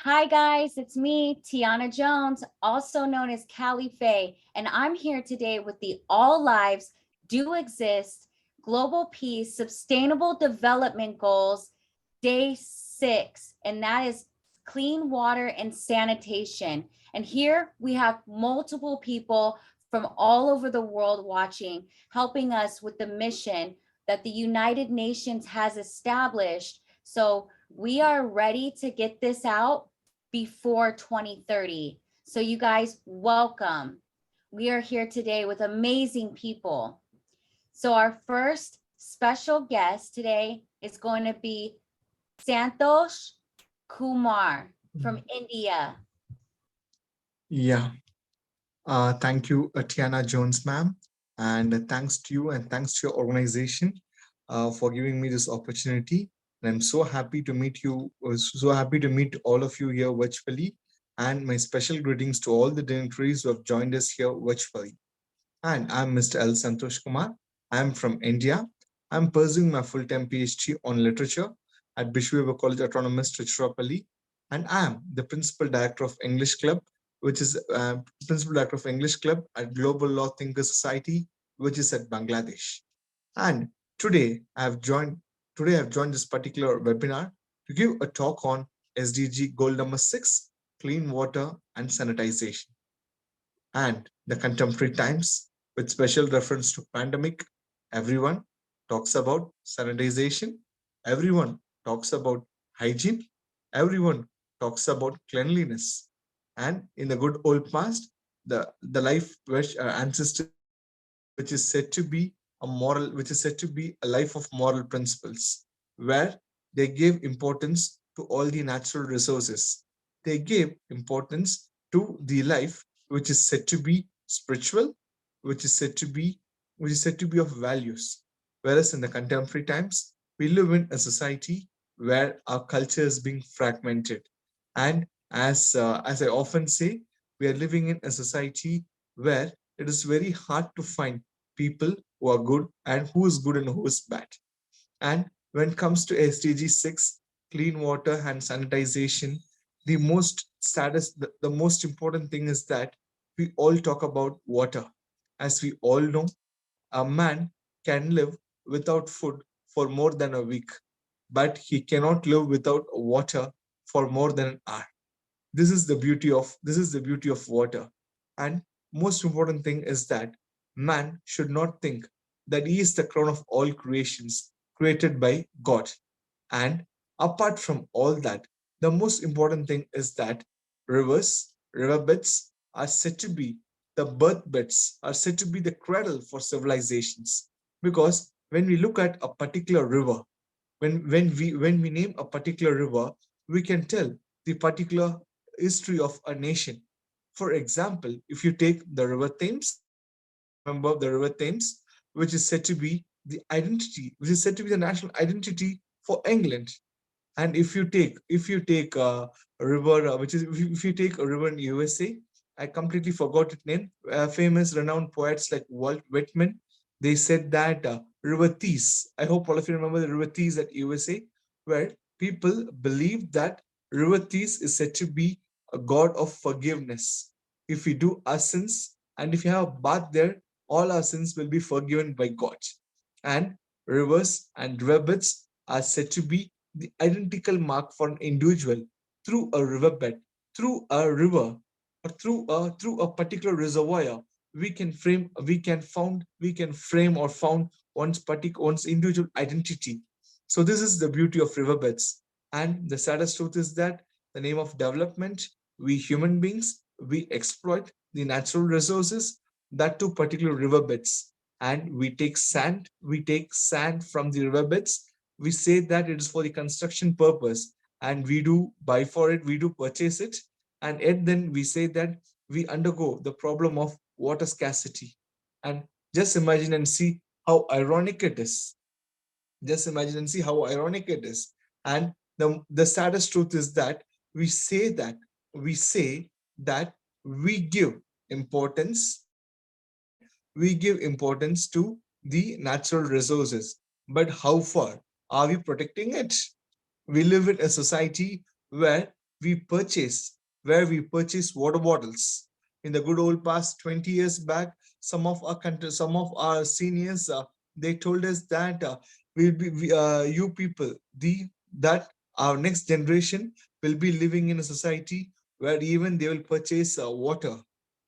Hi guys, it's me, Tiana Jones, also known as Callie Faye, and I'm here today with the All Lives Do Exist Global Peace Sustainable Development Goals, Day 6, and that is clean water and sanitation. And here we have multiple people from all over the world watching, helping us with the mission that the United Nations has established. So we are ready to get this out before 2030. So, you guys, welcome. We are here today with amazing people. So, our first special guest today is going to be Santosh Kumar from India. Yeah, thank you, Tiana Jones, ma'am, and thanks to you and thanks to your organization for giving me this opportunity. And I'm so happy to meet you. So happy to meet all of you here virtually. And my special greetings to all the dignitaries who have joined us here virtually. And I'm Mr. L. Santosh Kumar. I'm from India. I'm pursuing my full-time PhD on literature at Bishweva College Autonomous, Tiruchirappalli, and I'm the principal director of English Club, which is principal director of English Club at Global Law Thinkers Society, which is at Bangladesh. And today I've joined this particular webinar to give a talk on SDG goal number 6, clean water and sanitization, and the contemporary times with special reference to pandemic. Everyone talks about sanitization, everyone talks about hygiene, everyone talks about cleanliness. And in the good old past, the life which our ancestors lived, which is said to be which is said to be a life of moral principles, where they gave importance to all the natural resources. They gave importance to the life which is said to be spiritual, which is said to be which is said to be of values. Whereas in the contemporary times, we live in a society where our culture is being fragmented. And as I often say, we are living in a society where it is very hard to find people who are good and who is good and who is bad. And when it comes to SDG 6, clean water and sanitization, the most important thing is that we all talk about water. As we all know, a man can live without food for more than a week, but he cannot live without water for more than an hour. This is the beauty of water. And most important thing is that man should not think that he is the crown of all creations created by God. And apart from all that, the most important thing is that riverbeds are said to be the birthbeds, are said to be the cradle for civilizations. Because when we look at a particular river, when we name a particular river, we can tell the particular history of a nation. For example, if you take the River Thames, if you remember the River Thames, which is said to be which is said to be the national identity for England. And if you take a river, which is if you take a river in USA, I completely forgot its name. Famous, renowned poets like Walt Whitman, they said that River Tees. I hope all of you remember the River Tees at USA, where people believe that River Tees is said to be a god of forgiveness. If we do our sins and if you have a bath there, all our sins will be forgiven by God. And rivers and riverbeds are said to be the identical mark for an individual through a riverbed, through a river, or through a particular reservoir. We can frame or found one's individual identity. So this is the beauty of riverbeds. And the saddest truth is that the name of development, we human beings, we exploit the natural resources, that too particular riverbeds. And we take sand from the riverbeds. We say that it is for the construction purpose, and we do buy for it, we do purchase it, and yet then we say that we undergo the problem of water scarcity. And just imagine and see how ironic it is. Just imagine and see how ironic it is. And the saddest truth is that we say that we say that we give importance we give importance to the natural resources, but how far are we protecting it? We live in a society where we purchase, where we purchase water bottles. In the good old past 20 years back, some of our seniors, they told us that you people, that our next generation will be living in a society where even they will purchase water,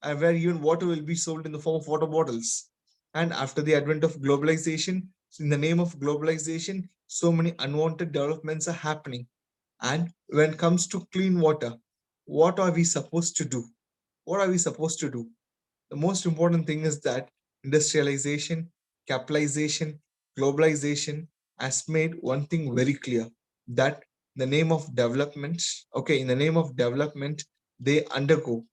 and where even water will be sold in the form of water bottles. And after the advent of globalization, in the name of globalization, so many unwanted developments are happening. And when it comes to clean water, what are we supposed to do? What are we supposed to do? The most important thing is that industrialization, capitalization, globalization has made one thing very clear, that the name of development, okay, in the name of development, they undergo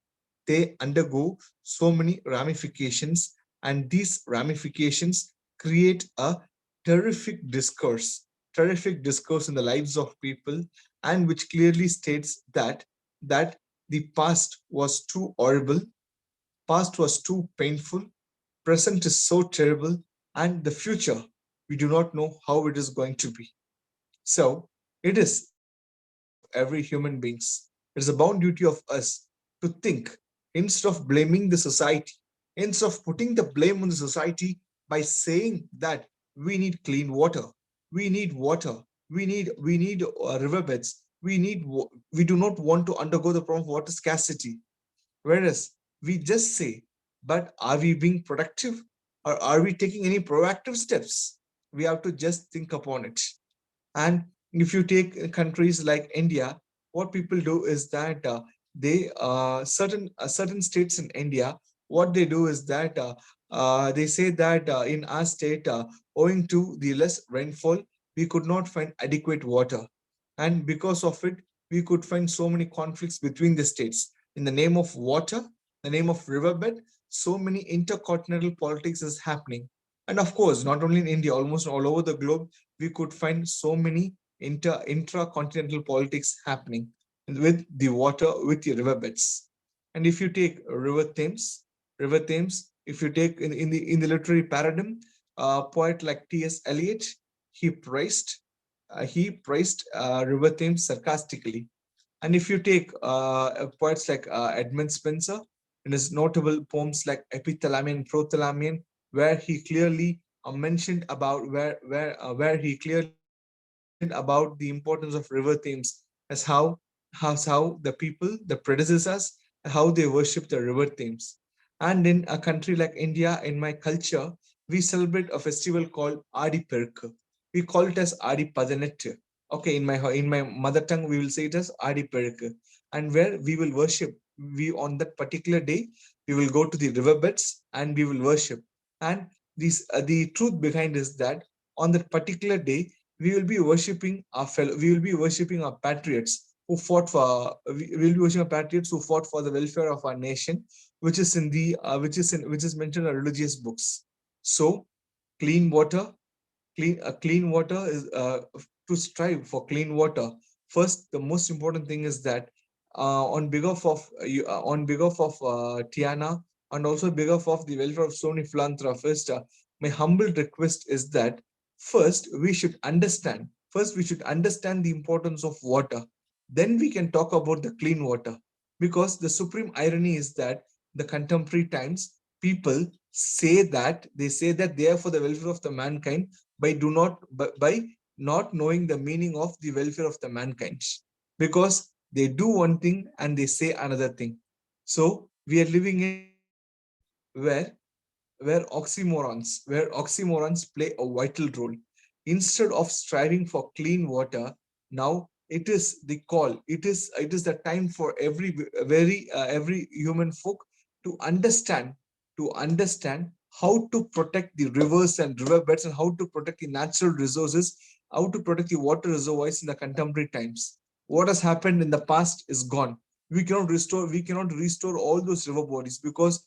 they undergo so many ramifications, and these ramifications create a terrific discourse, terrific discourse in the lives of people, and which clearly states that the past was too horrible, past was too painful, present is so terrible, and the future, we do not know how it is going to be. So it is a bound duty of every human beings. It is a bound duty of us to think, instead of blaming the society, instead of putting the blame on the society by saying that we need clean water, water, we need riverbeds, we do not want to undergo the problem of water scarcity. Whereas we just say, but are we being productive, or are we taking any proactive steps? We have to just think upon it. And if you take countries like India, what people do is that they certain states in India, what they do is that they say that in our state, owing to the less rainfall, we could not find adequate water, and because of it, we could find so many conflicts between the states in the name of water, the name of riverbed. So many intercontinental politics is happening, and of course, not only in India, almost all over the globe, we could find so many intra-continental politics happening with the water, with the riverbeds. And if you take River Thames, if you take in the literary paradigm, a poet like T.S. Eliot, he praised River Thames sarcastically. And if you take poets like Edmund Spenser, in his notable poems like Epithalamion and Prothalamion, where he clearly mentioned about where he clearly mentioned about the importance of river themes, as how the people, the predecessors, how they worship the river themes. And in a country like India, in my culture, we celebrate a festival called Adi Perku. We call it as Adi Padanettu. Okay, in my mother tongue, we will say it as Adi Perku, and where we will worship. We on that particular day, we will go to the riverbeds and we will worship. And the truth behind is that on that particular day, we will be worshiping our patriots who fought for we will be worshiping our patriots who fought for the welfare of our nation, which is in the which is mentioned in religious books. So clean water, clean water is to strive for clean water. First, the most important thing is that on behalf of Tiana, and also behalf of the welfare of so many philanthropists, my humble request is that first we should understand the importance of water. Then we can talk about the clean water, because the supreme irony is that the contemporary times, people say that they are for the welfare of the mankind, by not knowing the meaning of the welfare of the mankind, because they do one thing and they say another thing. So we are living in a society where where oxymorons play a vital role. Instead of striving for clean water, now it is the time for every human folk to understand how to protect the rivers and riverbeds, and how to protect the natural resources, how to protect the water reservoirs in the contemporary times. What has happened in the past is gone. We cannot restore all those river bodies, because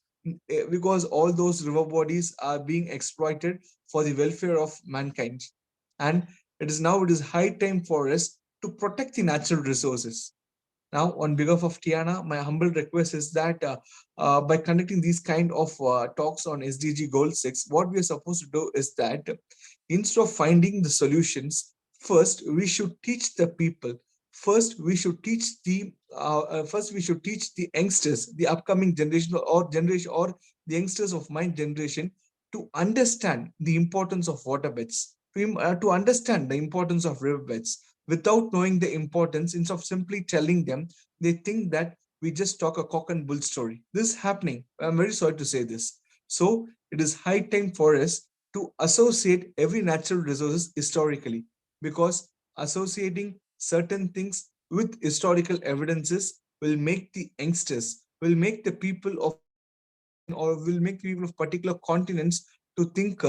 all those river bodies are being exploited for the welfare of mankind. And it is high time for us to protect the natural resources. Now, on behalf of Tiana, my humble request is that by conducting these kind of talks on SDG Goal 6, what we are supposed to do is that instead of finding the solutions, first we should teach the people. first we should teach the youngsters, the upcoming generation or the youngsters of my generation to understand the importance of waterbeds, to understand the importance of riverbeds. Without knowing the importance, instead of simply telling them, they think that we just talk a cock and bull story. This is happening. I'm very sorry to say this. So it is high time for us to associate every natural resources historically, because associating certain things with historical evidences will make the youngsters, will make the people of particular region, or will make the people of particular continents to think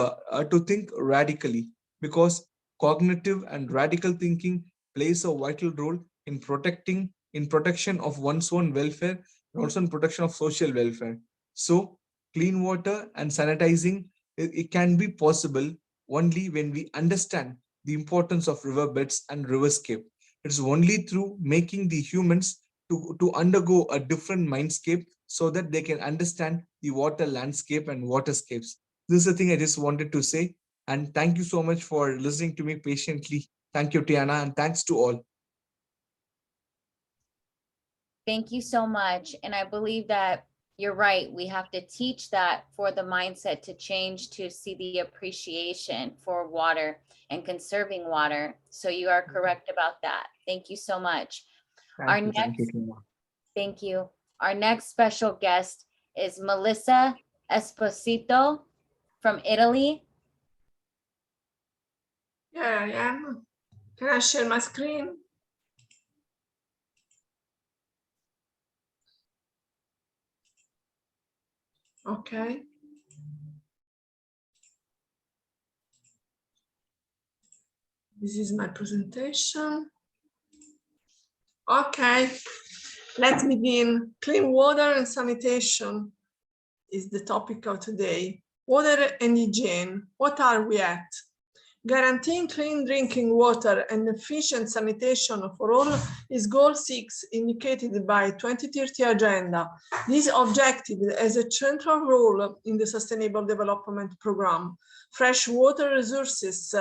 radically, because cognitive and radical thinking plays a vital role in protection of one's own welfare and also in protection of social welfare. So clean water and sanitizing, it can be possible only when we understand the importance of riverbeds and riverscape. It's only through making the humans to undergo a different mindscape so that they can understand the water landscape and waterscapes. This is the thing I just wanted to say. And thank you so much for listening to me patiently. Thank you, Tiana, and thanks to all. Thank you so much. And I believe that you're right. We have to teach that for the mindset to change, to see the appreciation for water and conserving water. So you are correct about that. Thank you so much. Our Thank you, next, Tiana. thank you. Our next special guest is Melissa Esposito from Italy. Yeah, I am. Can I share my screen? Okay. This is my presentation. Okay, let's begin. Clean water and sanitation is the topic of today. Water and hygiene, what are we at? Guaranteeing clean drinking water and efficient sanitation for all is goal 6 indicated by 2030 agenda. This objective has a central role in the Sustainable Development Programme. Fresh water resources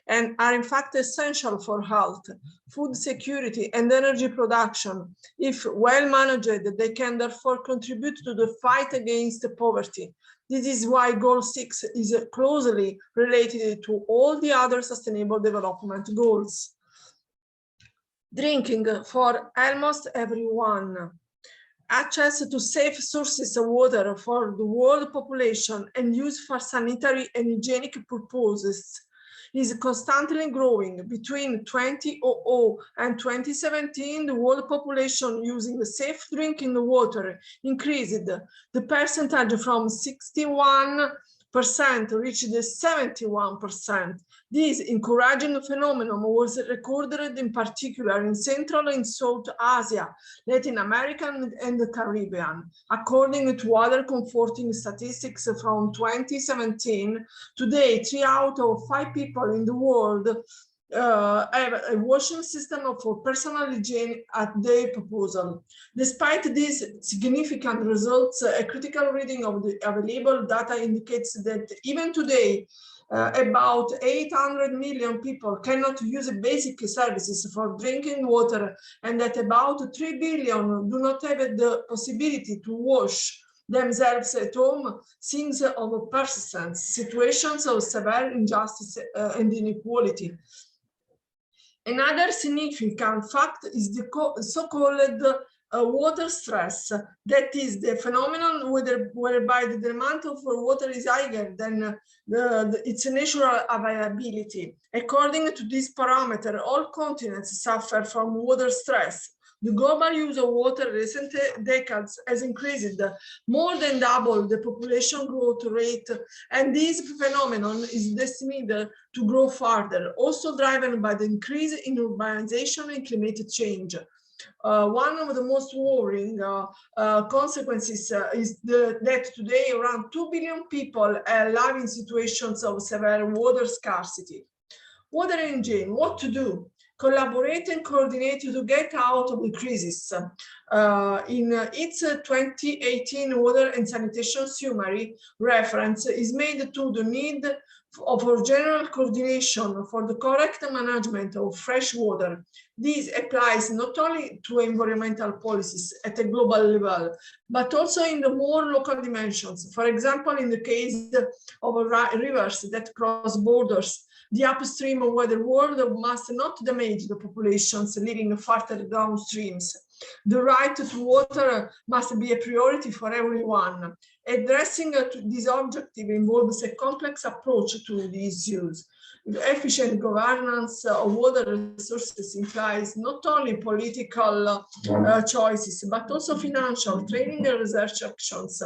and are in fact essential for health, food security and energy production. If well managed, they can therefore contribute to the fight against poverty. This is why goal 6 is closely related to all the other sustainable development goals. Drinking for almost everyone. Access to safe sources of water for the world population and use for sanitary and hygienic purposes is constantly growing. Between 2000 and 2017, the world population using the safe drinking water increased. The percentage from 61% reached 71%. This encouraging phenomenon was recorded in particular in Central and South Asia, Latin America, and the Caribbean. According to other comforting statistics from 2017, today 3 out of 5 people in the world have a washing system for personal hygiene at their proposal. Despite these significant results, a critical reading of the available data indicates that even today, about 800 million people cannot use basic services for drinking water, and that about 3 billion do not have the possibility to wash themselves at home, signs of persistent situations of severe injustice and inequality. Another significant fact is the so-called water stress. That is the phenomenon whereby the demand for water is higher than its natural availability. According to this parameter, all continents suffer from water stress. The global use of water in recent decades has increased more than double the population growth rate, and this phenomenon is destined to grow further, also driven by the increase in urbanization and climate change. One of the most worrying consequences is that today around 2 billion people live in situations of severe water scarcity. Water hygiene, what to do? Collaborate and coordinate to get out of the crisis. In its 2018 Water and Sanitation Summary, reference is made to the need for general coordination for the correct management of fresh water. This applies not only to environmental policies at a global level, but also in the more local dimensions. For example, in the case of rivers that cross borders, the upstream weather world must not damage the populations living farther downstreams. The right to water must be a priority for everyone. Addressing this objective involves a complex approach to the issues. The efficient governance of water resources implies not only political choices, but also financial, training and research actions.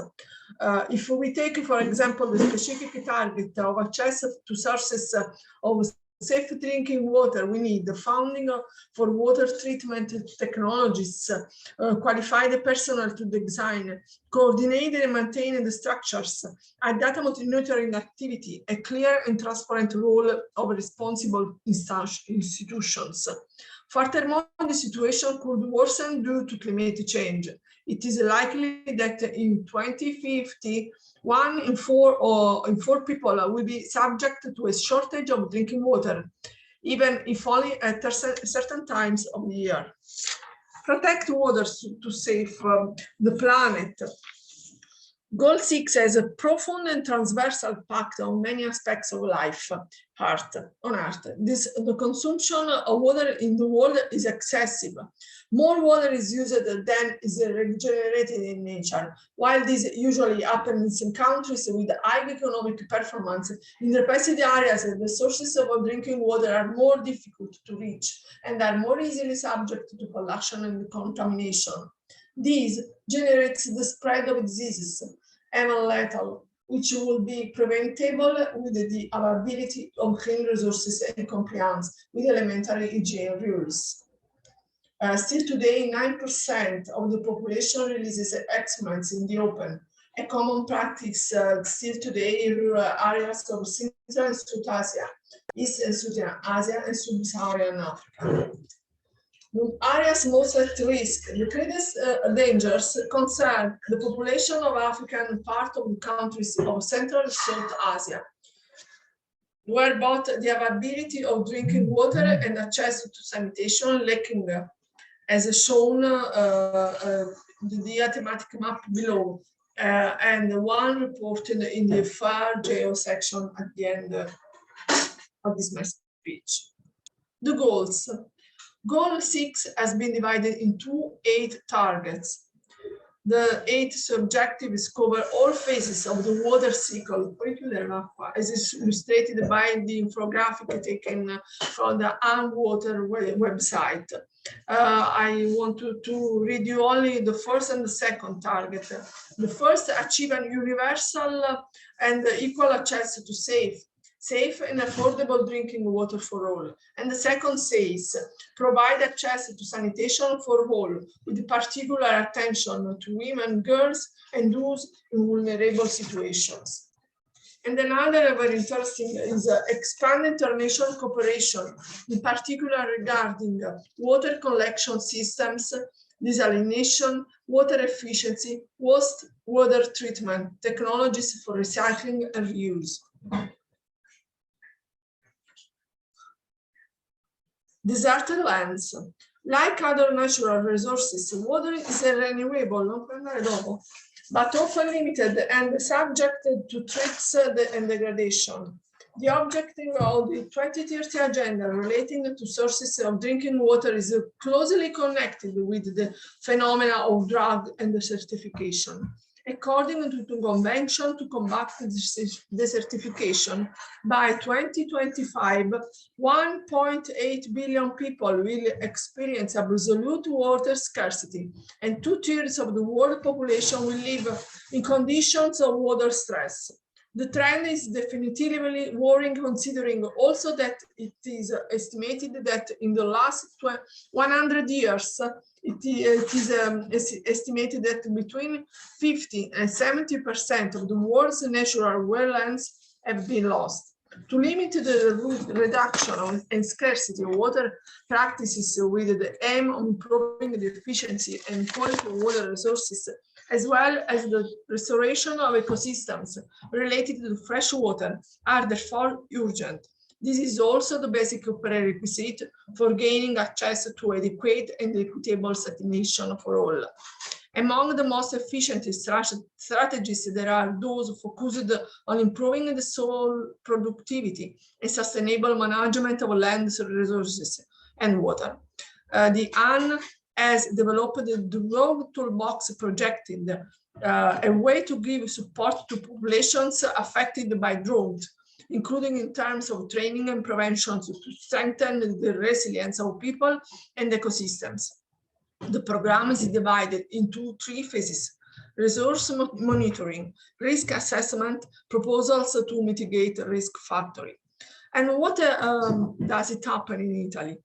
If we take, for example, the specific target of access to sources of safe drinking water, we need the funding for water treatment technologies, qualified personnel to design, coordinate and maintain the structures, a data monitoring activity, a clear and transparent role of responsible institutions. Furthermore, the situation could worsen due to climate change. It is likely that in 2050, 1 in 4 people will be subject to a shortage of drinking water, even if only at certain times of the year. Protect water to save the planet. Goal 6 has a profound and transversal impact on many aspects of life on Earth. The consumption of water in the world is excessive. More water is used than is regenerated in nature. While this usually happens in countries with high economic performance, in depressed areas, the sources of drinking water are more difficult to reach and are more easily subject to pollution and contamination. This generates the spread of diseases, even lethal, which will be preventable with the availability of clean resources and compliance with elementary hygiene rules. Still today, 9% of the population releases excrements in the open. A common practice still today in rural areas of Central and South Asia, East and Southern Asia, and Sub-Saharan Africa. The areas most at risk, the greatest dangers concern the population of African part of the countries of Central and South Asia, where both the availability of drinking water and access to sanitation lacking, as shown the thematic map below, and the one reported in the far geo section at the end of this my speech. The goals. Goal 6 has been divided into 8 targets. The 8 objectives cover all phases of the water cycle, as is illustrated by the infographic taken from the Water website. I want to read you only the first and the second target. The first, achieve an universal and equal access to safe and affordable drinking water for all. And the second says, provide access to sanitation for all, with particular attention to women, girls, and those in vulnerable situations. And another very interesting is expand international cooperation, in particular regarding water collection systems, desalination, water efficiency, water treatment, technologies for recycling and reuse. Deserted lands. Like other natural resources, water is renewable, but often limited and subject to threats and degradation. The objective of the 2030 agenda relating to sources of drinking water is closely connected with the phenomena of drought and desertification. According to the Convention to Combat Desertification, by 2025, 1.8 billion people will experience absolute water scarcity, and 2/3 of the world population will live in conditions of water stress. The trend is definitively worrying, considering also that it is estimated that in the last 100 years, it is estimated that between 50 and 70% of the world's natural wetlands have been lost. To limit the reduction and scarcity of water practices with the aim of improving the efficiency and quality of water resources, as well as the restoration of ecosystems related to fresh water, are therefore urgent. This is also the basic prerequisite for gaining access to adequate and equitable sanitation for all. Among the most efficient strategies, there are those focused on improving the soil productivity and sustainable management of land resources and water. The AN has developed the Drought Toolbox projected a way to give support to populations affected by drought, including in terms of training and prevention to strengthen the resilience of people and ecosystems. The program is divided into 3 phases: resource monitoring, risk assessment, proposals to mitigate risk factor. And what does it happen in Italy?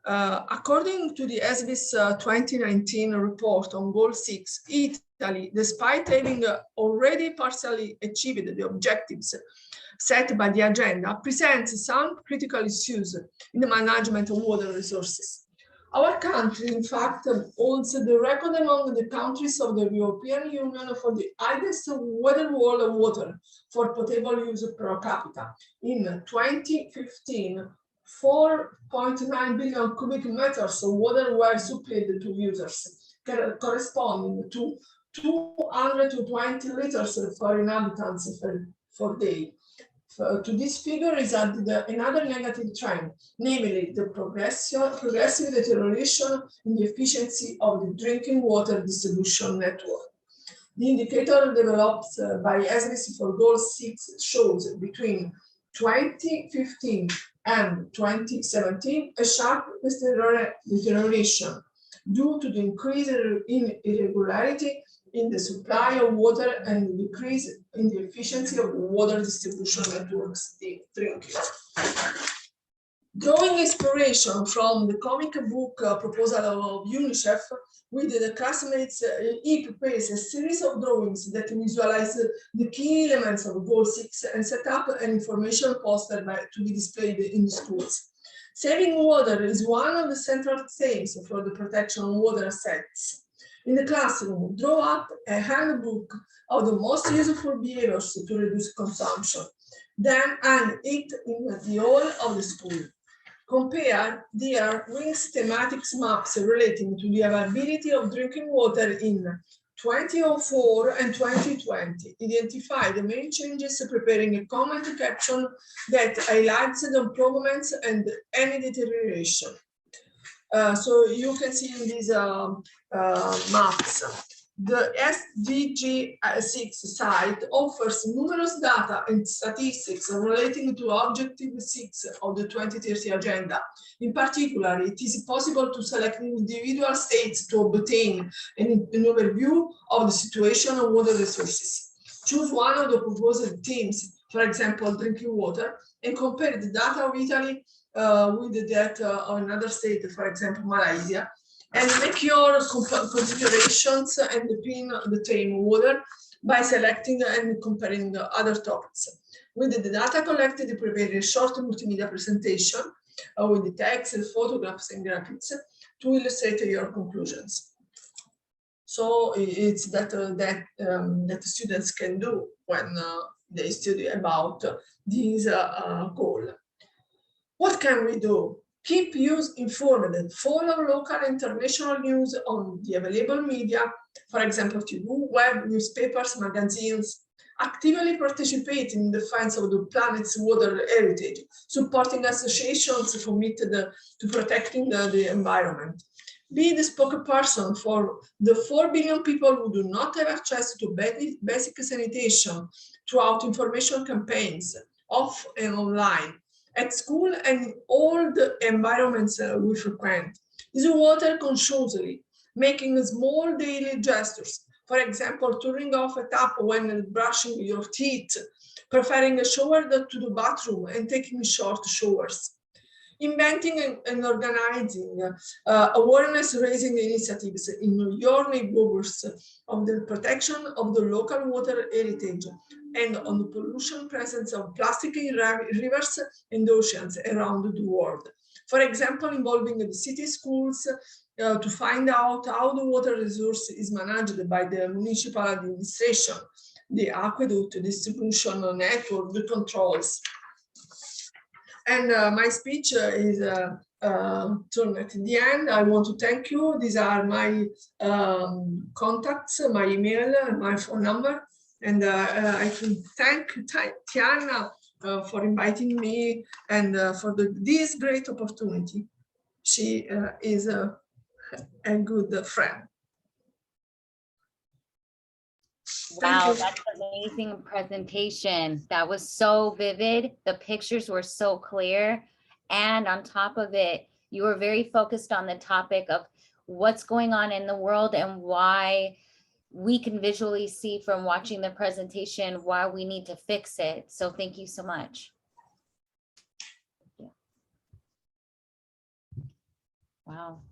According to the SBIS 2019 report on Goal 6, Italy, despite having already partially achieved the objectives set by the agenda, presents some critical issues in the management of water resources. Our country, in fact, holds the record among the countries of the European Union for the highest water wall of water for potable use per capita. In 2015, 4.9 billion cubic meters of water were supplied to users, corresponding to 220 liters per inhabitant per day. To this figure is added another negative trend, namely the progressive deterioration in the efficiency of the drinking water distribution network. The indicator developed by SDG for Goal 6 shows between 2015 and 2017 a sharp deterioration due to the increase in irregularity in the supply of water and decrease in the efficiency of the water distribution networks drinking. Drawing inspiration from the comic book proposal of UNICEF, with the classmates, he prepares a series of drawings that visualize the key elements of Goal 6 and set up an information poster to be displayed in the schools. Saving water is one of the central themes for the protection of water assets. In the classroom, draw up a handbook of the most useful behaviors to reduce consumption, then hang it in the hall of the school. Compare their WINGS thematics maps relating to the availability of drinking water in 2004 and 2020. Identify the main changes, preparing a comment caption that highlights the improvements and any deterioration. So you can see in these maps, the SDG 6 site offers numerous data and statistics relating to Objective 6 of the 2030 Agenda. In particular, it is possible to select individual states to obtain an overview of the situation of water resources. Choose one of the proposed themes, for example, drinking water, and compare the data of Italy with that of another state, for example, Malaysia, and make your considerations and pin the theme water by selecting and comparing the other topics. With the data collected, prepare a short multimedia presentation with the text, photographs, and graphics to illustrate your conclusions. So it's that students can do when they study about this goal. What can we do? Keep youth informed and follow local and international news on the available media, for example, TV, web, newspapers, magazines. Actively participate in defense of the planet's water heritage, supporting associations committed to protecting the environment. Be the spokesperson for the 4 billion people who do not have access to basic sanitation throughout information campaigns, off and online, at school and all the environments we frequent. Use water consciously, making small daily gestures. For example, turning off a tap when brushing your teeth, preferring a shower to the bathroom and taking short showers. inventing and organizing awareness-raising initiatives in your neighborhoods of the protection of the local water heritage and on the pollution presence of plastic in rivers and oceans around the world. For example, involving the city schools to find out how the water resource is managed by the municipal administration, the aqueduct distribution network, the controls. And my speech is turned at the end. I want to thank you. These are my contacts, my email, and my phone number. And I can thank Tiana for inviting me and for this great opportunity. She is a good friend. Wow, that's an amazing presentation. That was so vivid. The pictures were so clear. And on top of it, you were very focused on the topic of what's going on in the world and why we can visually see from watching the presentation why we need to fix it. So thank you so much. Wow.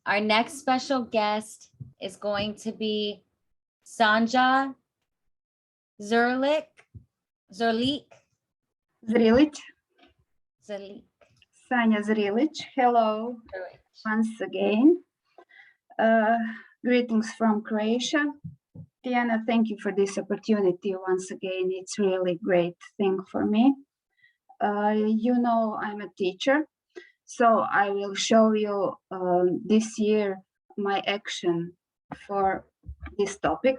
Our next special guest is going to be Sanja Zerlik. Zrilic, Sanja Zrilic. Hello once again. Greetings from Croatia. Tiana, thank you for this opportunity once again. It's really great thing for me. You know, I'm a teacher, so I will show you this year my action for this topic.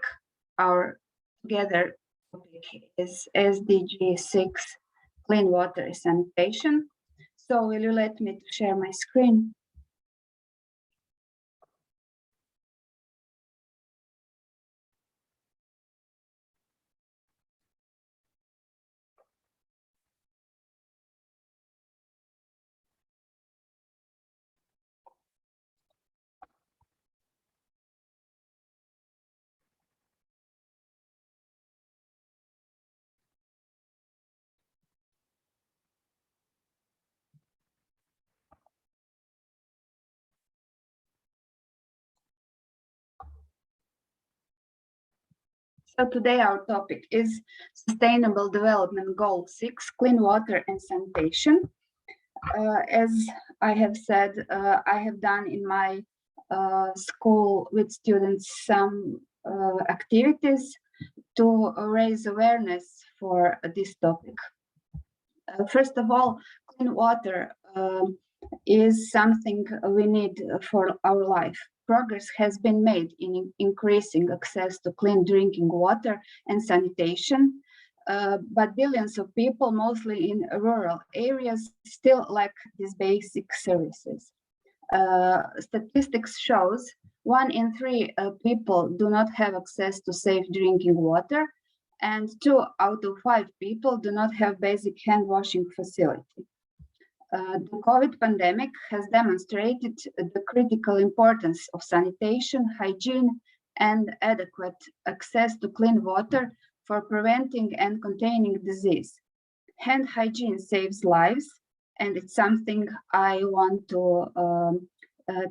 Our together topic is SDG 6, clean water and sanitation. So will you let me to share my screen? So today our topic is Sustainable Development Goal 6, clean water and sanitation. As I have said, I have done in my school with students some activities to raise awareness for this topic. First of all, clean water is something we need for our life. Progress has been made in increasing access to clean drinking water and sanitation, but billions of people, mostly in rural areas, still lack these basic services. Statistics shows 1 in 3 people do not have access to safe drinking water, and 2 out of 5 people do not have basic hand washing facility. The COVID pandemic has demonstrated the critical importance of sanitation, hygiene, and adequate access to clean water for preventing and containing disease. Hand hygiene saves lives, and it's something I want to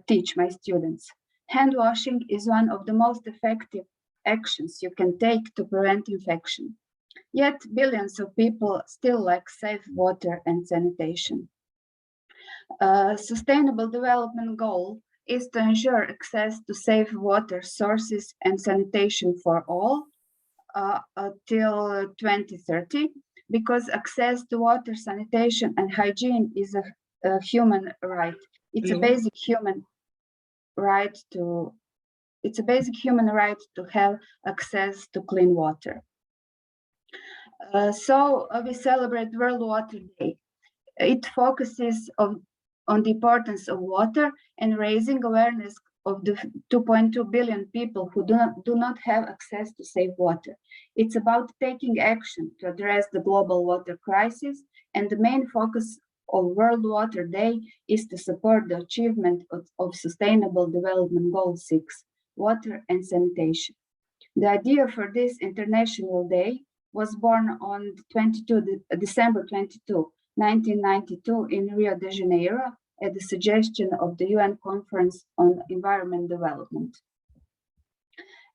teach my students. Hand washing is one of the most effective actions you can take to prevent infection. Yet billions of people still lack safe water and sanitation. Sustainable development goal is to ensure access to safe water sources and sanitation for all till 2030, because access to water, sanitation, and hygiene is a human right. It's a basic human right to have access to clean water. So we celebrate World Water Day. It focuses on the importance of water and raising awareness of the 2.2 billion people who do not have access to safe water. It's about taking action to address the global water crisis, and the main focus of World Water Day is to support the achievement of Sustainable Development Goal 6, water and sanitation. The idea for this International Day was born on December 22, 1992 in Rio de Janeiro at the suggestion of the UN Conference on Environment Development.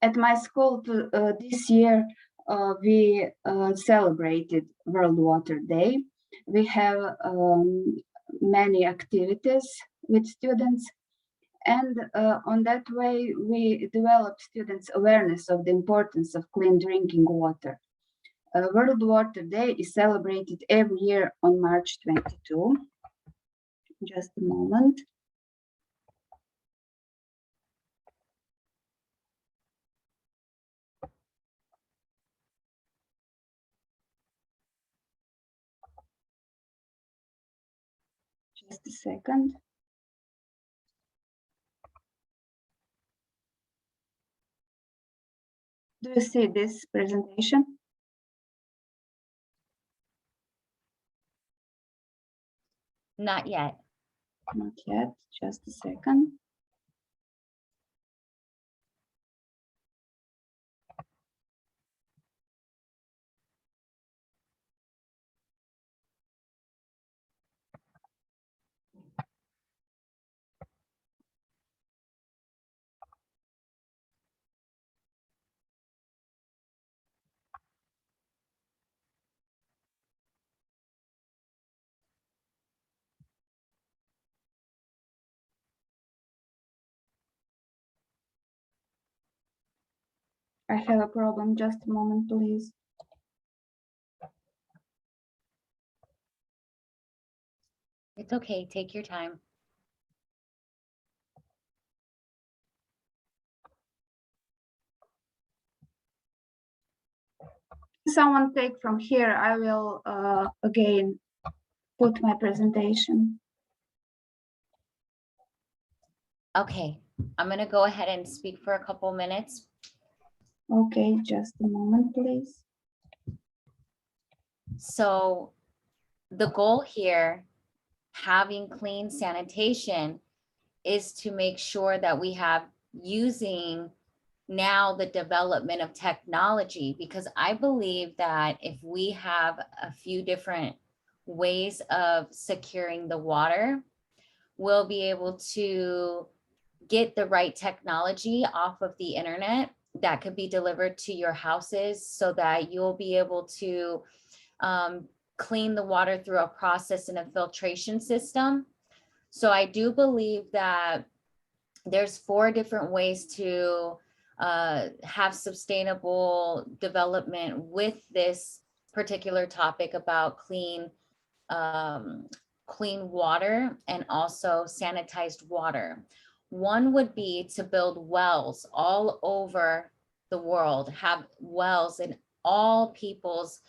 At my school this year, we celebrated World Water Day. We have many activities with students, and on that way we develop students' awareness of the importance of clean drinking water. World Water Day is celebrated every year on March 22. Just a moment. Just a second. Do you see this presentation? Not yet. Not yet, just a second. I have a problem, just a moment, please. It's okay. Take your time. Someone take from here, I will again put my presentation. Okay, I'm gonna go ahead and speak for a couple minutes. Okay, just a moment, please. So the goal here, having clean sanitation, is to make sure that we have using now the development of technology, because I believe that if we have a few different ways of securing the water, we'll be able to get the right technology off of the internet that could be delivered to your houses so that you'll be able to clean the water through a process and a filtration system. So I do believe that there's 4 different ways to have sustainable development with this particular topic about clean water and also sanitized water. One would be to build wells all over the world, have wells in all people's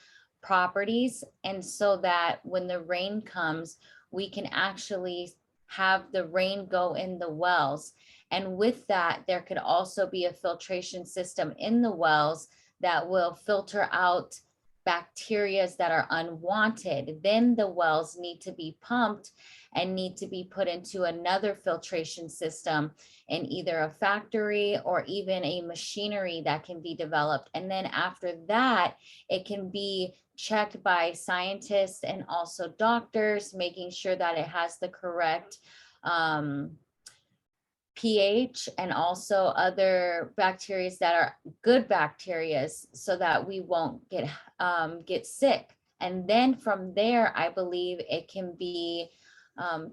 properties, and so that when the rain comes, we can actually have the rain go in the wells. And with that, there could also be a filtration system in the wells that will filter out bacteria that are unwanted. Then the wells need to be pumped and need to be put into another filtration system in either a factory or even a machinery that can be developed. And then after that, it can be checked by scientists and also doctors, making sure that it has the correct pH and also other bacteria that are good bacteria so that we won't get sick. And then from there, I believe it can be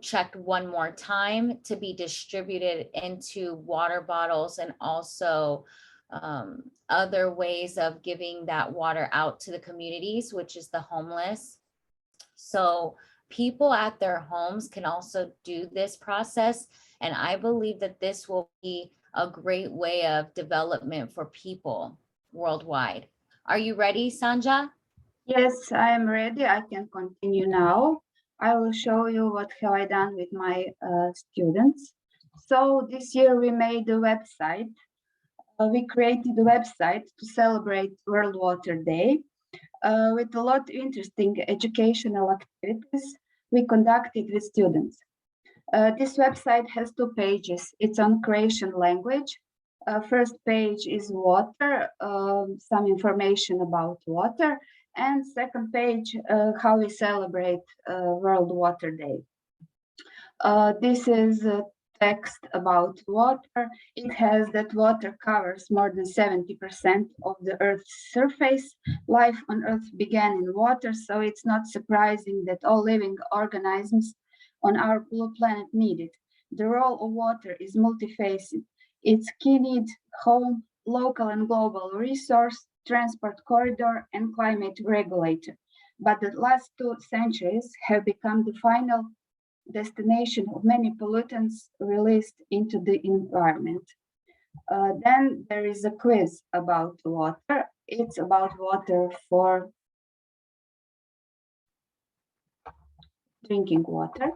checked one more time to be distributed into water bottles and also other ways of giving that water out to the communities, which is the homeless. So people at their homes can also do this process. And I believe that this will be a great way of development for people worldwide. Are you ready, Sanja? Yes, I am ready. I can continue now. I will show you what have I done with my students. So this year we made a website. We created a website to celebrate World Water Day with a lot of interesting educational activities we conducted with students. This website has 2 pages. It's on Croatian language. First page is water, some information about water. And second page, how we celebrate World Water Day. This is a text about water. It has that water covers more than 70% of the Earth's surface. Life on Earth began in water, so it's not surprising that all living organisms on our blue planet need it. The role of water is multifaceted. It's key need, home, local and global resource, transport corridor, and climate regulator. But the last 2 centuries have become the final destination of many pollutants released into the environment. Then there is a quiz about water. It's about water for drinking water.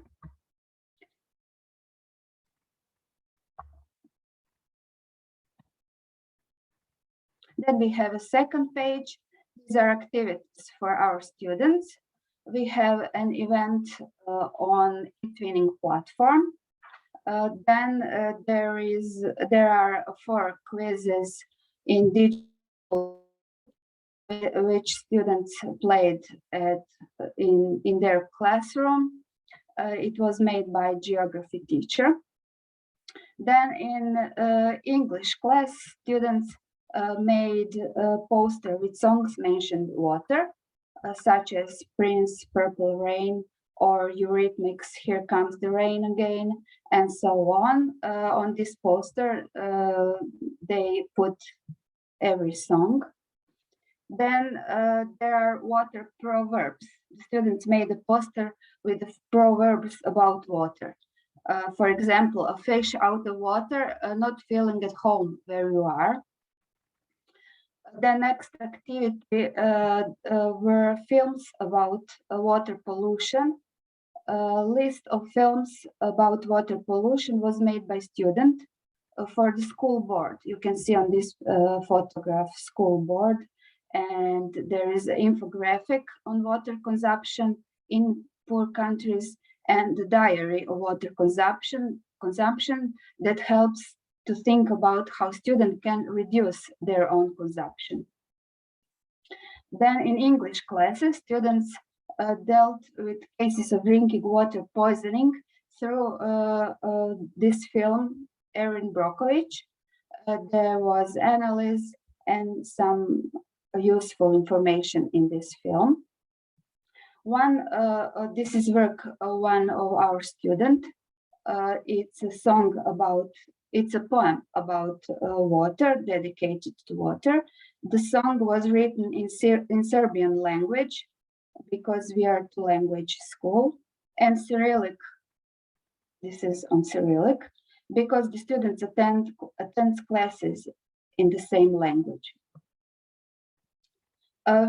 Then we have a second page. These are activities for our students. We have an event on e-twinning platform. Then there are 4 quizzes in digital which students played in their classroom. It was made by geography teacher. Then in English class, students made a poster with songs mentioned water, such as Prince, Purple Rain, or Eurythmics, Here Comes the Rain Again, and so on. On this poster, they put every song. Then there are water proverbs. The students made a poster with the proverbs about water. For example, a fish out of water, not feeling at home where you are. The next activity were films about water pollution. A list of films about water pollution was made by students for the school board. You can see on this photograph school board, and there is an infographic on water consumption in poor countries and the diary of water consumption that helps to think about how students can reduce their own consumption. Then in English classes, students dealt with cases of drinking water poisoning through this film, Erin Brockovich. There was analysis and some useful information in this film. This is work of one of our students. It's a poem about water, dedicated to water. The song was written in Serbian language, because we are 2-language school, and Cyrillic. This is on Cyrillic, because the students attend classes in the same language.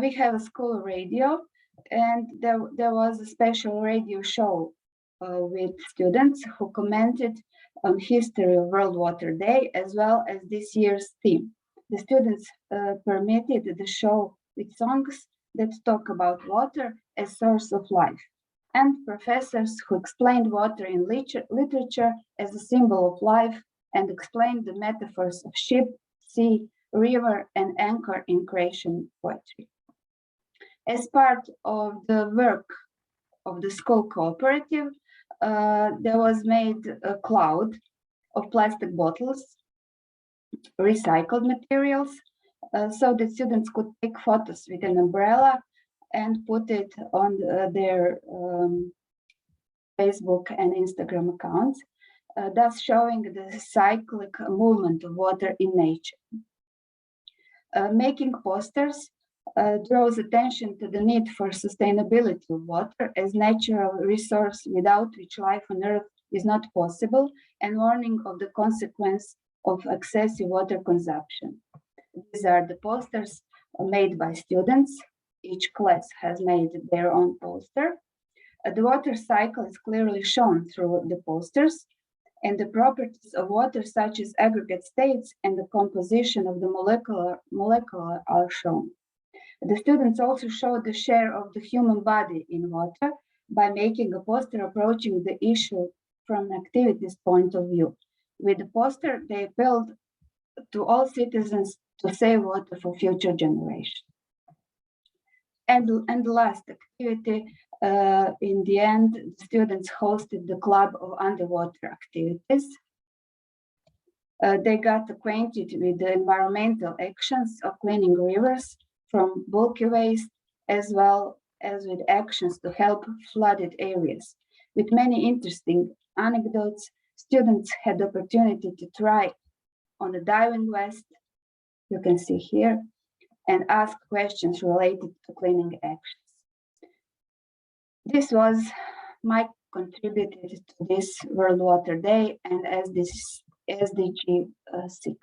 We have a school radio, and there was a special radio show with students who commented on history of World Water Day, as well as this year's theme. The students permitted the show with songs that talk about water as source of life, and professors who explained water in literature as a symbol of life and explained the metaphors of ship, sea, river, and anchor in Croatian poetry. As part of the work of the school cooperative, there was made a cloud of plastic bottles, recycled materials, so that students could take photos with an umbrella and put it on their Facebook and Instagram accounts, thus showing the cyclic movement of water in nature. Making posters draws attention to the need for sustainability of water as natural resource without which life on Earth is not possible, and warning of the consequence of excessive water consumption. These are the posters made by students. Each class has made their own poster. The water cycle is clearly shown through the posters, and the properties of water, such as aggregate states and the composition of the molecular are shown. The students also show the share of the human body in water by making a poster approaching the issue from an activist point of view. With the poster, they appealed to all citizens to save water for future generations. And the last activity, in the end, students hosted the club of underwater activities. They got acquainted with the environmental actions of cleaning rivers from bulky waste, as well as with actions to help flooded areas. With many interesting anecdotes, students had the opportunity to try on the diving vest, you can see here, and ask questions related to cleaning actions. This was my contribution to this World Water Day and as this SDG 6.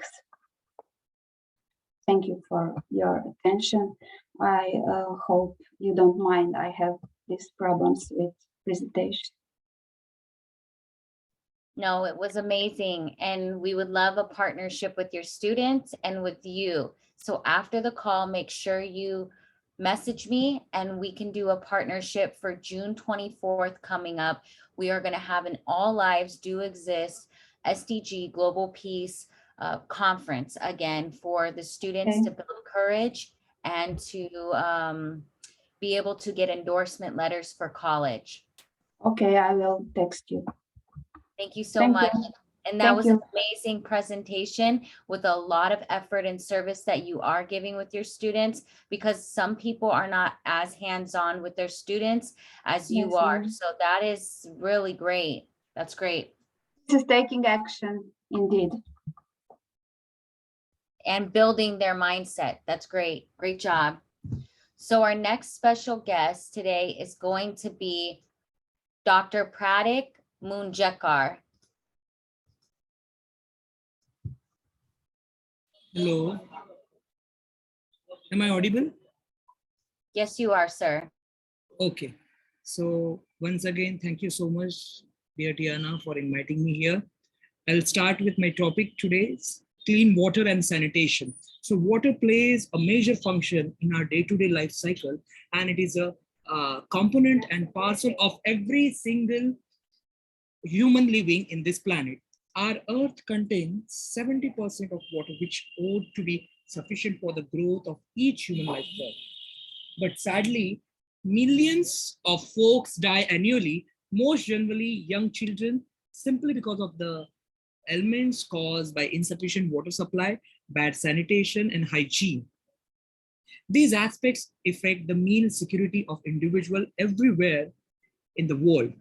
Thank you for your attention. I hope you don't mind. I have these problems with presentation. No, it was amazing. And we would love a partnership with your students and with you. So after the call, make sure you message me and we can do a partnership for June 24th coming up. We are going to have an All Lives Do Exist SDG Global Peace conference again for the students to build courage and to be able to get endorsement letters for college. Okay, I will text you. Thank you so much. And that Thank was you. an amazing presentation with a lot of effort and service that you are giving with your students, because some people are not as hands-on with their students as you Yes, are. ma'am. So that is really great. That's great. This is taking action, indeed. And building their mindset. That's great. Great job. So our next special guest today is going to be Dr. Pratik Munjekar. Hello. Am I audible? Yes, you are, sir. Okay. So once again, thank you so much, dear Tiana, for inviting me here. I'll start with my topic today's clean water and sanitation. So water plays a major function in our day-to-day life cycle, and it is a component and parcel of every single human living in this planet. Our earth contains 70% of water, which ought to be sufficient for the growth of each human life form. But sadly, millions of folks die annually, most generally young children, simply because of the ailments caused by insufficient water supply, bad sanitation, and hygiene. These aspects affect the meal security of individuals everywhere in the world.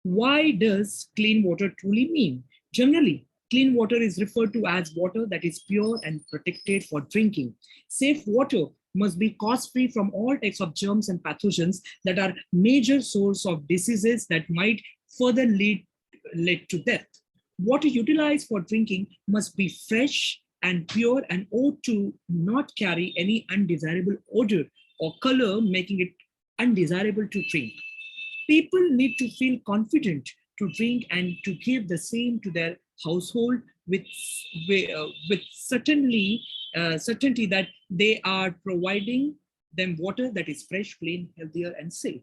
Why does clean water truly mean? Generally, clean water is referred to as water that is pure and protected for drinking. Safe water must be cost-free from all types of germs and pathogens that are major source of diseases that might further lead to death. Water utilized for drinking must be fresh and pure and ought to not carry any undesirable odor or color, making it undesirable to drink. People need to feel confident to drink and to give the same to their household with certainty that they are providing them water that is fresh, clean, healthier, and safe.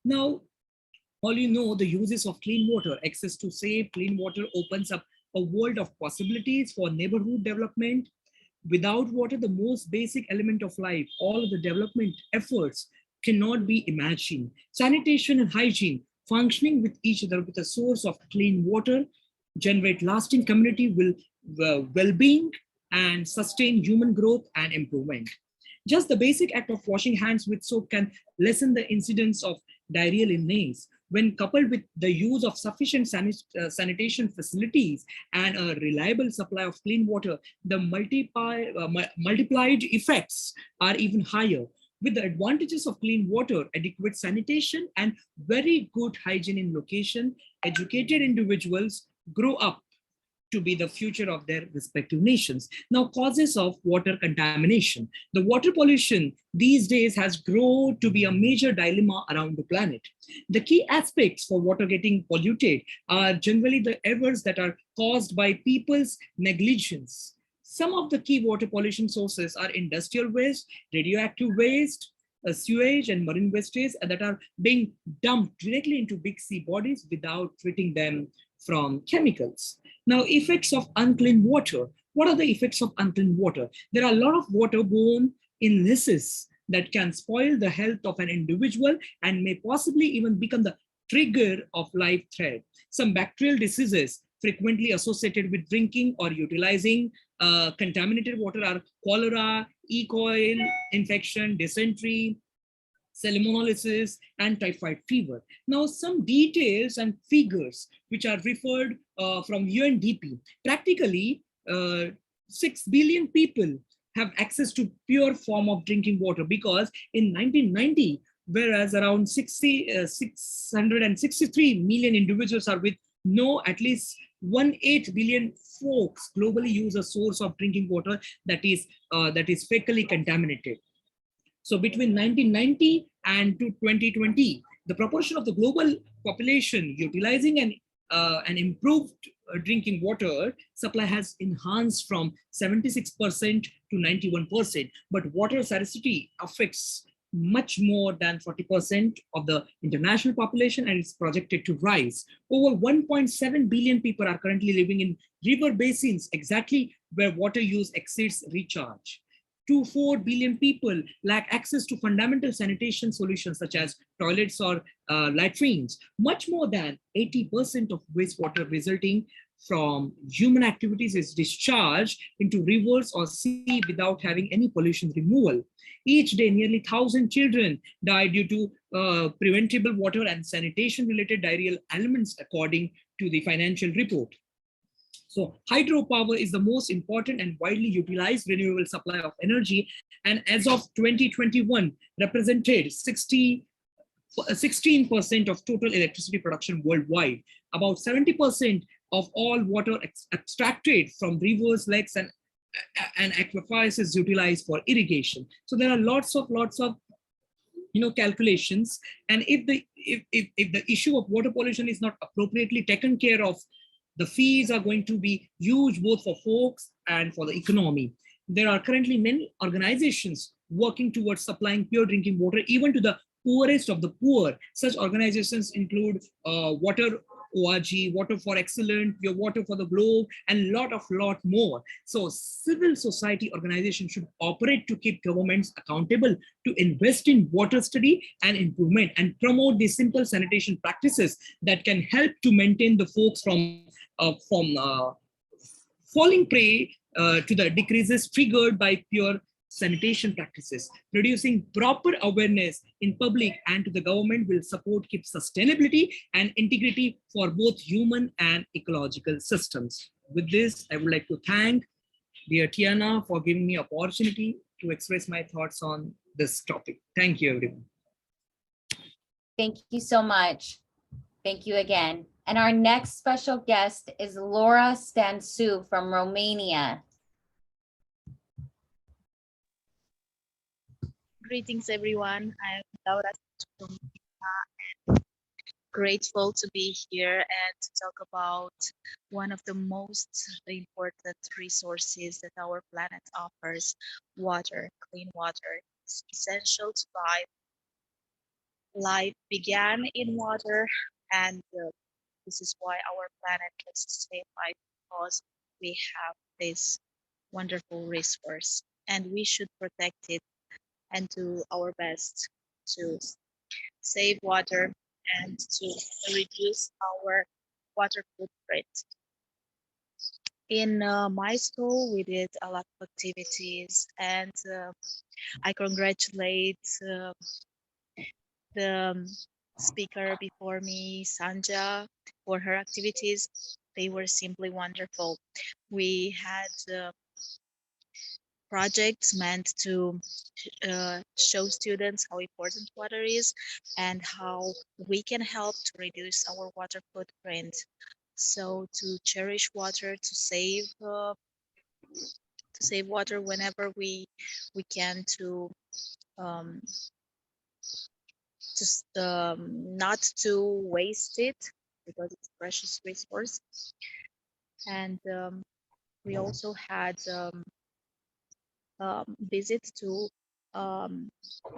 Now, all you know, the uses of clean water, access to safe, clean water opens up a world of possibilities for neighborhood development. Without water, the most basic element of life, all of the development efforts cannot be imagined. Sanitation and hygiene, functioning with each other with a source of clean water, generate lasting community well-being and sustain human growth and improvement. Just the basic act of washing hands with soap can lessen the incidence of diarrheal illness. When coupled with the use of sufficient sanitation facilities and a reliable supply of clean water, the multiplied effects are even higher. With the advantages of clean water, adequate sanitation, and very good hygiene in location, educated individuals grow up to be the future of their respective nations. Now, causes of water contamination. The water pollution these days has grown to be a major dilemma around the planet. The key aspects for water getting polluted are generally the errors that are caused by people's negligence. Some of the key water pollution sources are industrial waste, radioactive waste, sewage, and marine wastage that are being dumped directly into big sea bodies without treating them from chemicals. Now, effects of unclean water. What are the effects of unclean water? There are a lot of waterborne illnesses that can spoil the health of an individual and may possibly even become the trigger of life threat. Some bacterial diseases frequently associated with drinking or utilizing contaminated water are cholera, E. coli infection, dysentery, salmonellosis, and typhoid fever. Now, some details and figures which are referred from UNDP. Practically, 6 billion people have access to pure form of drinking water, because in 1990, whereas around 663 million individuals are with no, at least 1.8 billion folks globally use a source of drinking water that is fecally contaminated. So between 1990 and to 2020, the proportion of the global population utilizing an improved drinking water supply has enhanced from 76% to 91%. But water scarcity affects much more than 40% of the international population, and it's projected to rise. Over 1.7 billion people are currently living in river basins, exactly where water use exceeds recharge. 4 billion people lack access to fundamental sanitation solutions such as toilets or latrines. Much more than 80% of wastewater resulting from human activities is discharged into rivers or sea without having any pollution removal. Each day, nearly 1,000 children die due to preventable water and sanitation-related diarrheal ailments, according to the financial report. So hydropower is the most important and widely utilized renewable supply of energy, and as of 2021 represented 16% of total electricity production worldwide. About 70% of all water extracted from rivers, lakes, and aquifers is utilized for irrigation. So there are lots of calculations, and if the issue of water pollution is not appropriately taken care of, the fees are going to be huge both for folks and for the economy. There are currently many organizations working towards supplying pure drinking water even to the poorest of the poor. Such organizations include Water org, Water for Excellence, Pure Water for the Globe, and lot more. So civil society organizations should operate to keep governments accountable to invest in water study and improvement, and promote these simple sanitation practices that can help to maintain the folks from falling prey to the decreases triggered by pure sanitation practices. Producing proper awareness in public and to the government will support keep sustainability and integrity for both human and ecological systems. With this, I would like to thank dear Tiana for giving me opportunity to express my thoughts on this topic. Thank you, everyone. Thank you so much. Thank you again. And our next special guest is Laura Stansu from Romania. Greetings, everyone. I'm Laura from Romania, and grateful to be here and to talk about one of the most important resources that our planet offers, water, clean water. It's essential to life. Life began in water, and this is why our planet can sustain life, because we have this wonderful resource, and we should protect it and do our best to save water and to reduce our water footprint. In my school, we did a lot of activities, and I congratulate the speaker before me, Sanja, for her activities. They were simply wonderful. We had projects meant to show students how important water is and how we can help to reduce our water footprint. So to cherish water, to save water whenever we can, to just not to waste it, because it's a precious resource. And we also had visit to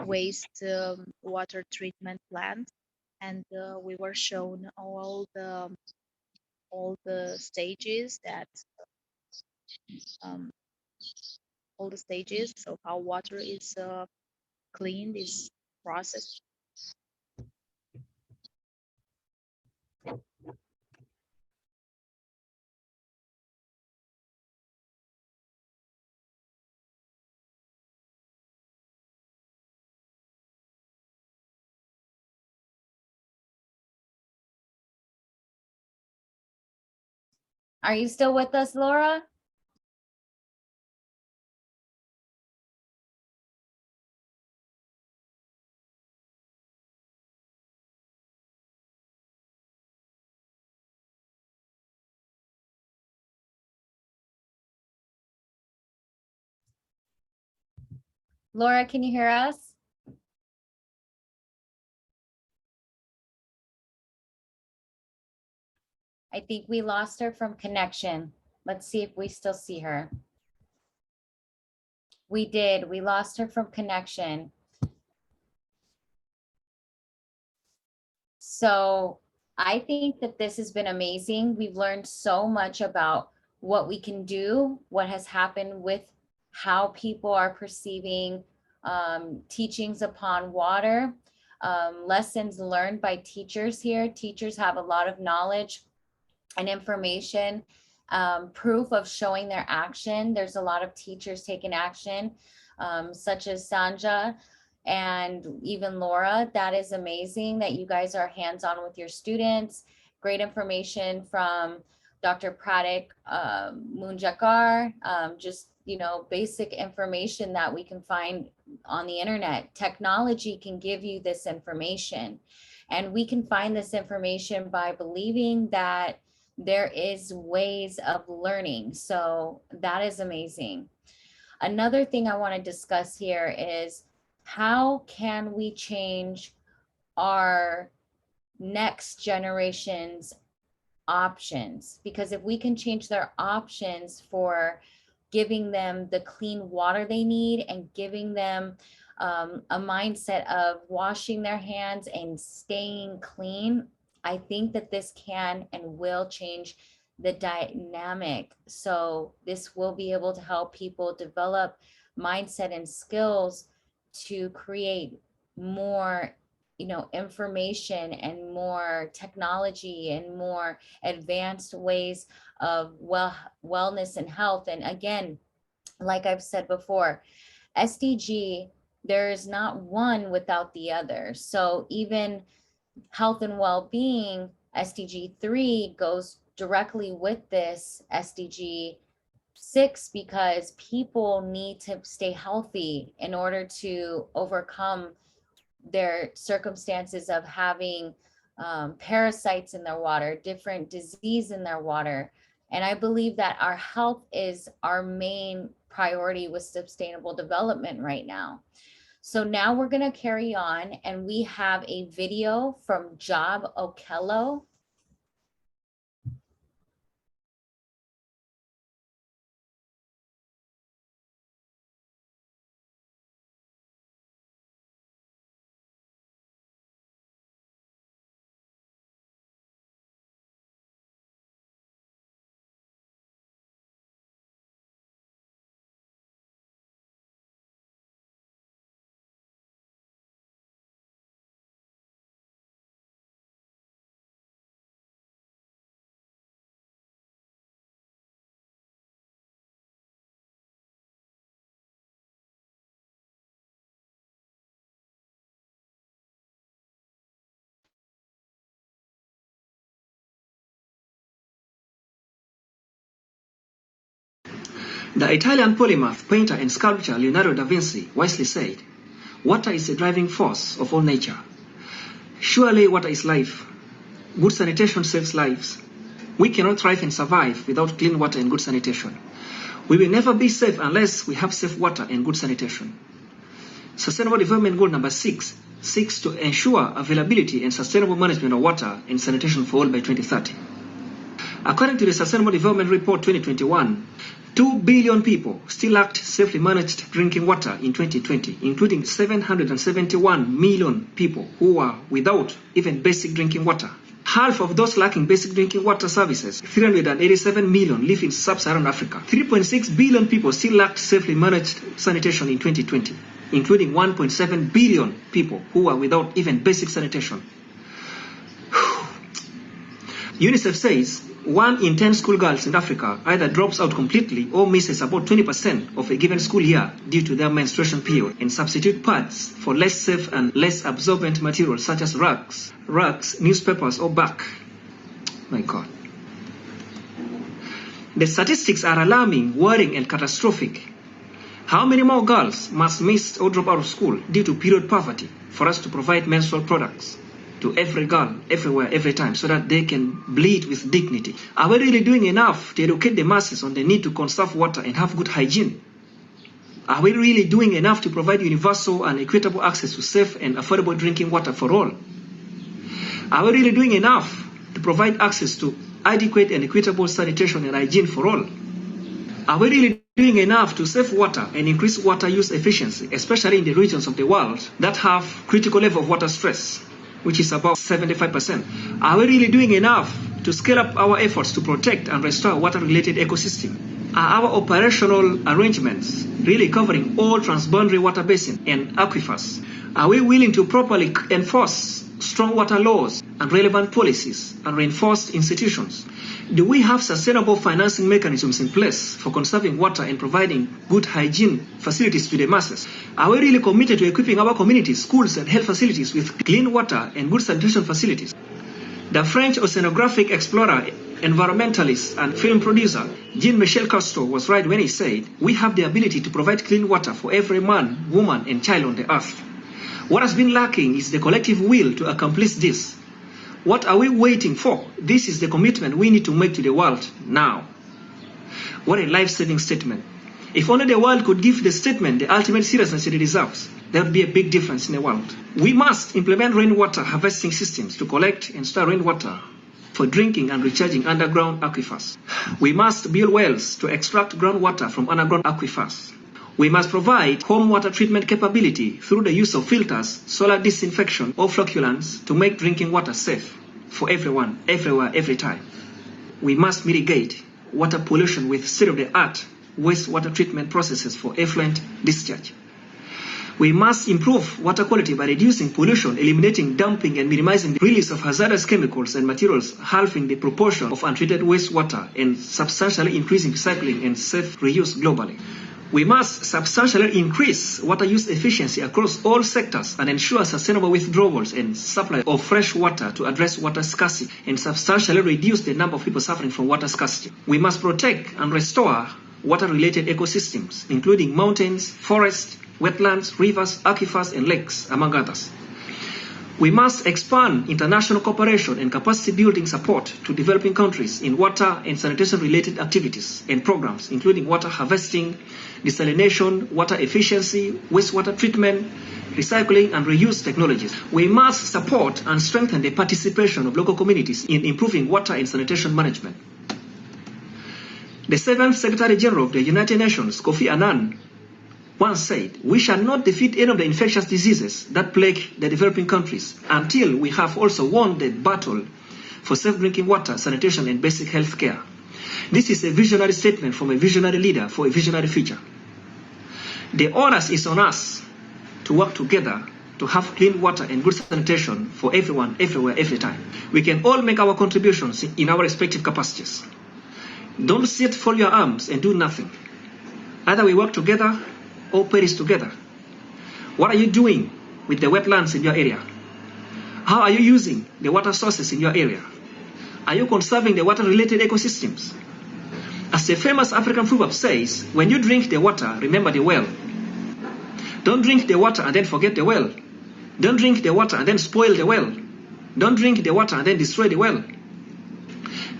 waste water treatment plant, and we were shown all the stages that all the stages, so how water is clean this process? Are you still with us, Laura? Laura, can you hear us? I think we lost her from connection. Let's see if we still see her. We did. We lost her from connection. So I think that this has been amazing. We've learned so much about what we can do, what has happened with how people are perceiving teachings upon water, lessons learned by teachers here. Teachers have a lot of knowledge and information, proof of showing their action. There's a lot of teachers taking action, such as Sanja and even Laura. That is amazing that you guys are hands-on with your students. Great information from Dr. Pratik Munjakar, just, you know, basic information that we can find on the internet. Technology can give you this information, and we can find this information by believing that there is ways of learning. So that is amazing. Another thing I want to discuss here is how can we change our next generation's options? Because if we can change their options for giving them the clean water they need and giving them a mindset of washing their hands and staying clean, I think that this can and will change the dynamic. So this will be able to help people develop mindset and skills to create more, you know, information and more technology and more advanced ways of wellness and health. And again, like I've said before, SDG, there is not one without the other. So even health and well-being, SDG 3 goes directly with this SDG 6, because people need to stay healthy in order to overcome their circumstances of having parasites in their water, different disease in their water. And I believe that our health is our main priority with sustainable development right now. So now we're going to carry on, and we have a video from Job Okello. The Italian polymath, painter, and sculptor Leonardo da Vinci wisely said, "Water is the driving force of all nature. Surely water is life. Good sanitation saves lives. We cannot thrive and survive without clean water and good sanitation. We will never be safe unless we have safe water and good sanitation." Sustainable Development Goal number 6 seeks to ensure availability and sustainable management of water and sanitation for all by 2030. According to the Sustainable Development Report 2021, 2 billion people still lacked safely managed drinking water in 2020, including 771 million people who were without even basic drinking water. Half of those lacking basic drinking water services, 387 million, live in sub-Saharan Africa. 3.6 billion people still lacked safely managed sanitation in 2020. including 1.7 billion people who are without even basic sanitation. UNICEF says 1 in 10 schoolgirls in Africa either drops out completely or misses about 20% of a given school year due to their menstruation period, and substitute pads for less safe and less absorbent materials such as rugs, newspapers, or bark. My God. The statistics are alarming, worrying, and catastrophic. How many more girls must miss or drop out of school due to period poverty for us to provide menstrual products to every girl, everywhere, every time, so that they can bleed with dignity? Are we really doing enough to educate the masses on the need to conserve water and have good hygiene? Are we really doing enough to provide universal and equitable access to safe and affordable drinking water for all? Are we really doing enough to provide access to adequate and equitable sanitation and hygiene for all? Are we really doing enough to save water and increase water use efficiency, especially in the regions of the world that have critical level of water stress, which is about 75%? Are we really doing enough to scale up our efforts to protect and restore water-related ecosystem? Are our operational arrangements really covering all transboundary water basins and aquifers? Are we willing to properly enforce strong water laws and relevant policies and reinforced institutions? Do we have sustainable financing mechanisms in place for conserving water and providing good hygiene facilities to the masses? Are we really committed to equipping our communities, schools, and health facilities with clean water and good sanitation facilities? The French oceanographic explorer, environmentalist, and film producer Jean-Michel Cousteau was right when he said, "We have the ability to provide clean water for every man, woman, and child on the earth." What has been lacking is the collective will to accomplish this. What are we waiting for? This is the commitment we need to make to the world now. What a life-saving statement. If only the world could give the statement the ultimate seriousness it deserves, there would be a big difference in the world. We must implement rainwater harvesting systems to collect and store rainwater for drinking and recharging underground aquifers. We must build wells to extract groundwater from underground aquifers. We must provide home water treatment capability through the use of filters, solar disinfection, or flocculants to make drinking water safe for everyone, everywhere, every time. We must mitigate water pollution with state-of-the-art wastewater treatment processes for effluent discharge. We must improve water quality by reducing pollution, eliminating dumping, and minimizing the release of hazardous chemicals and materials, halving the proportion of untreated wastewater, and substantially increasing recycling and safe reuse globally. We must substantially increase water use efficiency across all sectors and ensure sustainable withdrawals and supply of fresh water to address water scarcity and substantially reduce the number of people suffering from water scarcity. We must protect and restore water-related ecosystems, including mountains, forests, wetlands, rivers, aquifers, and lakes, among others. We must expand international cooperation and capacity building support to developing countries in water and sanitation related activities and programs, including water harvesting, desalination, water efficiency, wastewater treatment, recycling, and reuse technologies. We must support and strengthen the participation of local communities in improving water and sanitation management. The 7th Secretary General of the United Nations, Kofi Annan, once said, "We shall not defeat any of the infectious diseases that plague the developing countries until we have also won the battle for safe drinking water, sanitation, and basic health care." This is a visionary statement from a visionary leader for a visionary future. The onus is on us to work together to have clean water and good sanitation for everyone, everywhere, every time. We can all make our contributions in our respective capacities. Don't sit, fold your arms, and do nothing. Either we work together or perish together. What are you doing with the wetlands in your area? How are you using the water sources in your area? Are you conserving the water-related ecosystems? As the famous African proverb says, when you drink the water, remember the well. Don't drink the water and then forget the well. Don't drink the water and then spoil the well. Don't drink the water and then destroy the well.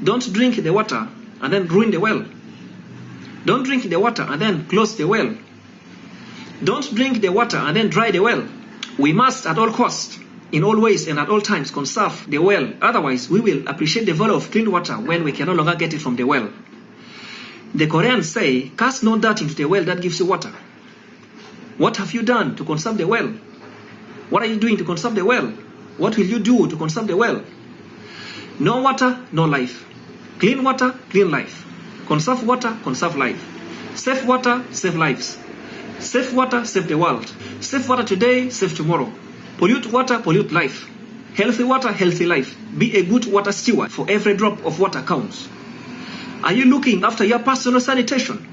Don't drink the water and then ruin the well. Don't drink the water and then close the well. Don't drink the water and then dry the well. We must at all costs, in all ways and at all times, conserve the well. Otherwise, we will appreciate the value of clean water when we can no longer get it from the well. The Koreans say, "Cast no dirt into the well that gives you water." What have you done to conserve the well? What are you doing to conserve the well? What will you do to conserve the well? No water, no life. Clean water, clean life. Conserve water, conserve life. Safe water, save lives. Safe water, save the world. Safe water today, save tomorrow. Pollute water, pollute life. Healthy water, healthy life. Be a good water steward, for every drop of water counts. Are you looking after your personal sanitation?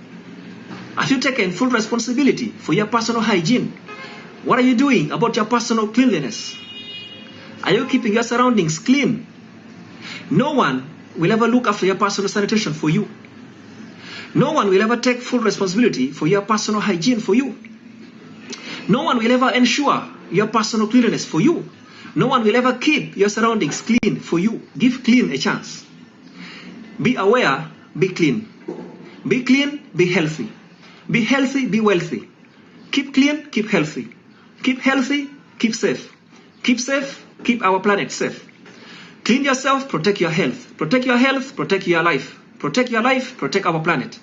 Have you taken full responsibility for your personal hygiene? What are you doing about your personal cleanliness? Are you keeping your surroundings clean? No one will ever look after your personal sanitation for you. No one will ever take full responsibility for your personal hygiene for you. No one will ever ensure your personal cleanliness for you. No one will ever keep your surroundings clean for you. Give clean a chance. Be aware, be clean. Be clean, be healthy. Be healthy, be wealthy. Keep clean, keep healthy. Keep healthy, keep safe. Keep safe, keep our planet safe. Clean yourself, protect your health. Protect your health, protect your life. Protect your life, protect our planet.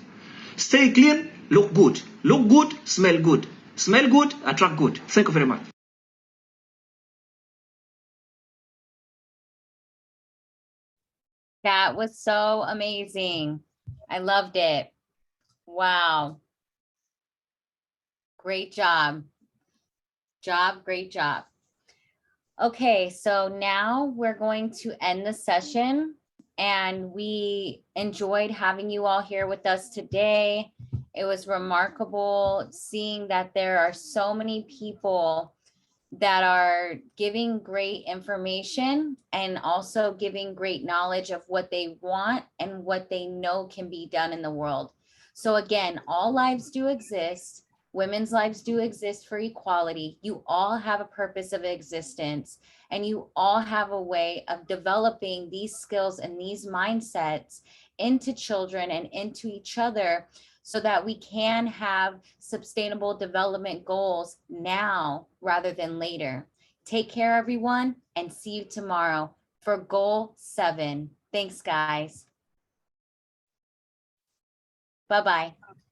Stay clean, look good. Look good, smell good. Smell good, attract good. Thank you very much. That was so amazing. I loved it. Wow. Great job. Great job. Okay, so now we're going to end the session, and we enjoyed having you all here with us today. It was remarkable seeing that there are so many people that are giving great information and also giving great knowledge of what they want and what they know can be done in the world. So again, all lives do exist. Women's lives do exist for equality. You all have a purpose of existence, and you all have a way of developing these skills and these mindsets into children and into each other, so that we can have sustainable development goals now rather than later. Take care, everyone, and see you tomorrow for Goal 7. Thanks, guys. Bye-bye.